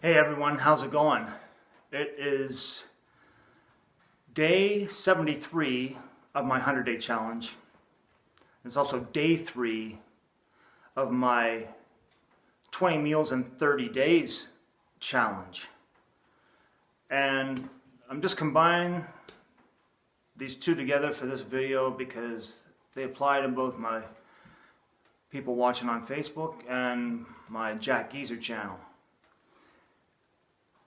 Hey everyone, how's it going? It is day 73 of my 100-day challenge. It's also day 3 of my 20 meals in 30 days challenge. And I'm just combining these two together for this video because they apply to both my people watching on Facebook and my Jack Geezer channel.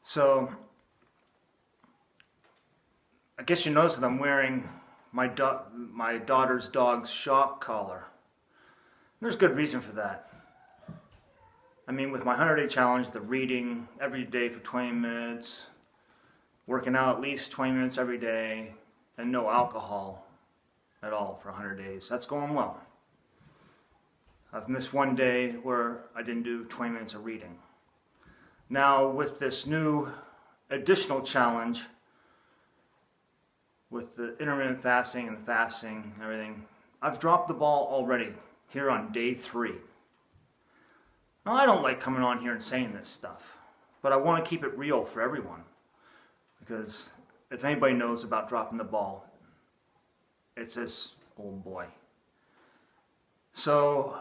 So, I guess you notice that I'm wearing my daughter's dog's shock collar. There's good reason for that. I mean, with my 100-day challenge, the reading every day for 20 minutes, working out at least 20 minutes every day, and no alcohol at all for 100 days. That's going well. I've missed one day where I didn't do 20 minutes of reading. Now, with this new additional challenge, with the intermittent fasting and fasting and everything, I've dropped the ball already here on day 3. Now, I don't like coming on here and saying this stuff, but I want to keep it real for everyone. Because if anybody knows about dropping the ball, it's this old boy. So,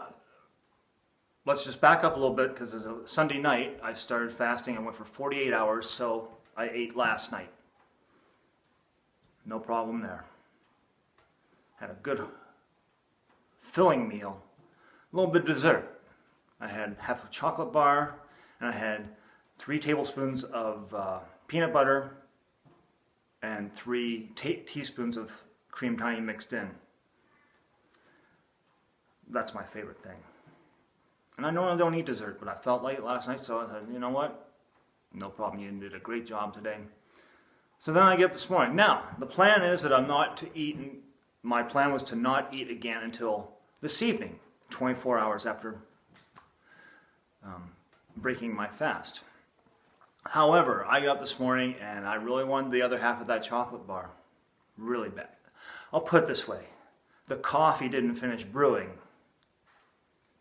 let's just back up a little bit, because it's a Sunday night. I started fasting. I went for 48 hours, so I ate last night. No problem there. Had a good filling meal. A little bit of dessert. I had half a chocolate bar, and I had 3 tablespoons of peanut butter and 3 teaspoons of cream tiny mixed in. That's my favorite thing. And I normally don't eat dessert, but I felt like it last night, so I said, you know what? No problem, you did a great job today. So then I get up this morning. Now, the plan is that I'm not to eat, my plan was to not eat again until this evening, 24 hours after breaking my fast. However, I got up this morning and I really wanted the other half of that chocolate bar. Really bad. I'll put it this way. The coffee didn't finish brewing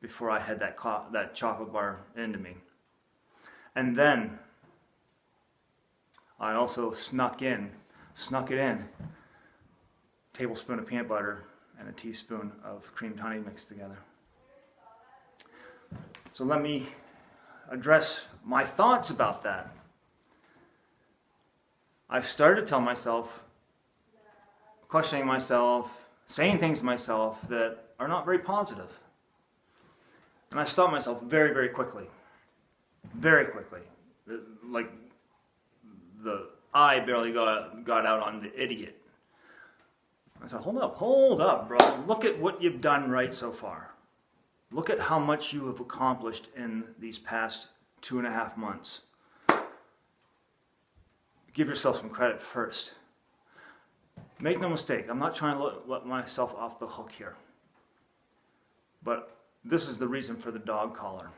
before I had that chocolate bar into me. And then I also snuck it in, tablespoon of peanut butter and a teaspoon of cream honey mixed together. So let me address my thoughts about that. I started to tell myself, questioning myself, saying things to myself that are not very positive. And I stopped myself very, very quickly. Very quickly. Like, the eye barely got out on the idiot. I said, hold up, bro. Look at what you've done right so far. Look at how much you have accomplished in these past 2.5 months. Give yourself some credit first. Make no mistake, I'm not trying to let myself off the hook here. But this is the reason for the dog collar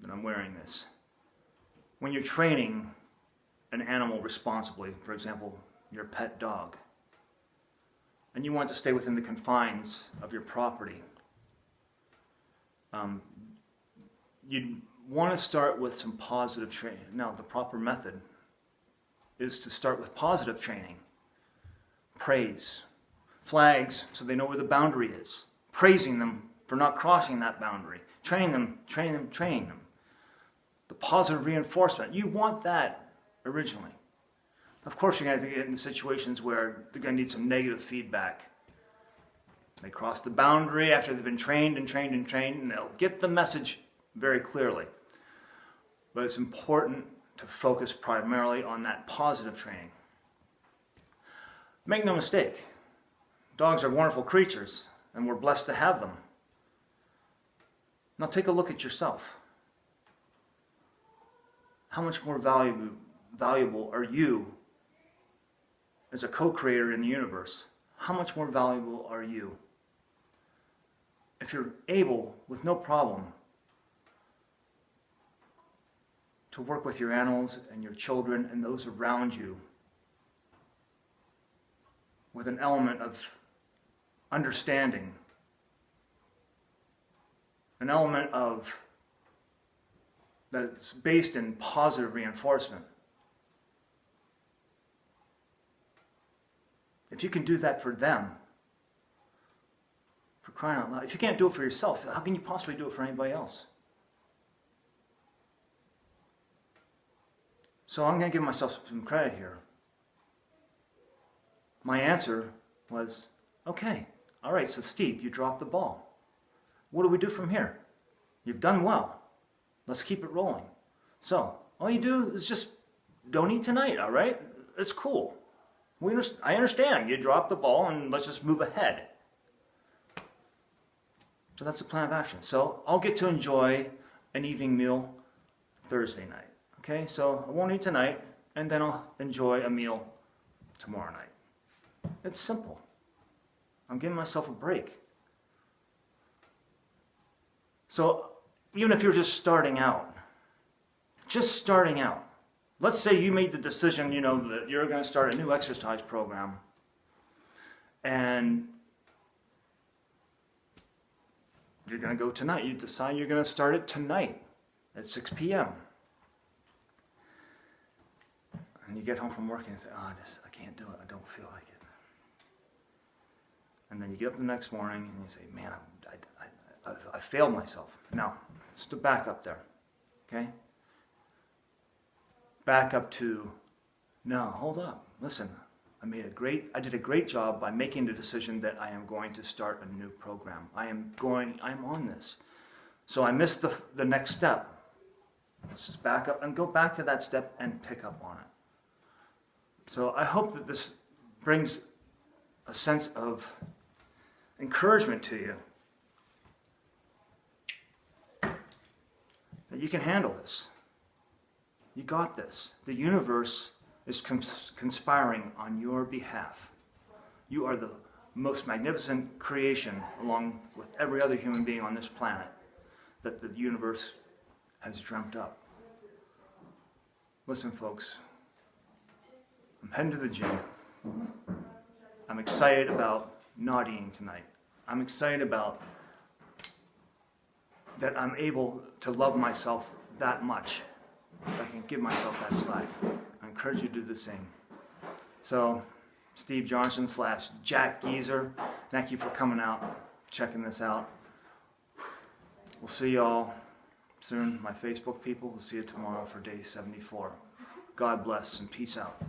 that I'm wearing this. When you're training an animal responsibly, for example, your pet dog, and you want to stay within the confines of your property, you'd want to start with some positive training. Now, the proper method is to start with positive training. Praise. Flags, so they know where the boundary is. Praising them for not crossing that boundary. Training them. The positive reinforcement. You want that originally. Of course, you're going to get in situations where they're going to need some negative feedback. They cross the boundary after they've been trained, and they'll get the message very clearly. But it's important to focus primarily on that positive training. Make no mistake, dogs are wonderful creatures, and we're blessed to have them. Now take a look at yourself. How much more valuable are you as a co-creator in the universe? How much more valuable are you? If you're able, with no problem, to work with your animals and your children and those around you with an element of understanding, an element of that's based in positive reinforcement. If you can do that for them, for crying out loud, if you can't do it for yourself, how can you possibly do it for anybody else? So I'm going to give myself some credit here. My answer was, okay, all right, so Steve, you dropped the ball. What do we do from here? You've done well. Let's keep it rolling. So all you do is just don't eat tonight, all right? It's cool. I understand. You dropped the ball and let's just move ahead. So that's the plan of action. So I'll get to enjoy an evening meal Thursday night. Okay, so I won't eat tonight, and then I'll enjoy a meal tomorrow night. It's simple. I'm giving myself a break. So even if you're just starting out, let's say you made the decision, that you're going to start a new exercise program, and you're going to go tonight. You decide you're going to start it tonight at 6 p.m. And you get home from work and you say, I can't do it. I don't feel like it. And then you get up the next morning and you say, man, I failed myself. Now, let's back up there, okay? Back up to, no, hold up. Listen, I did a great job by making the decision that I am going to start a new program. I'm on this. So I missed the next step. Let's just back up and go back to that step and pick up on it. So I hope that this brings a sense of encouragement to you. That you can handle this. You got this. The universe is conspiring on your behalf. You are the most magnificent creation, along with every other human being on this planet, that the universe has dreamt up. Listen, folks. I'm heading to the gym. I'm excited about not eating tonight. I'm excited about that I'm able to love myself that much. I can give myself that slack. I encourage you to do the same. So, Steve Johnson / Jack Geezer, thank you for coming out, checking this out. We'll see y'all soon. My Facebook people, we'll see you tomorrow for day 74. God bless and peace out.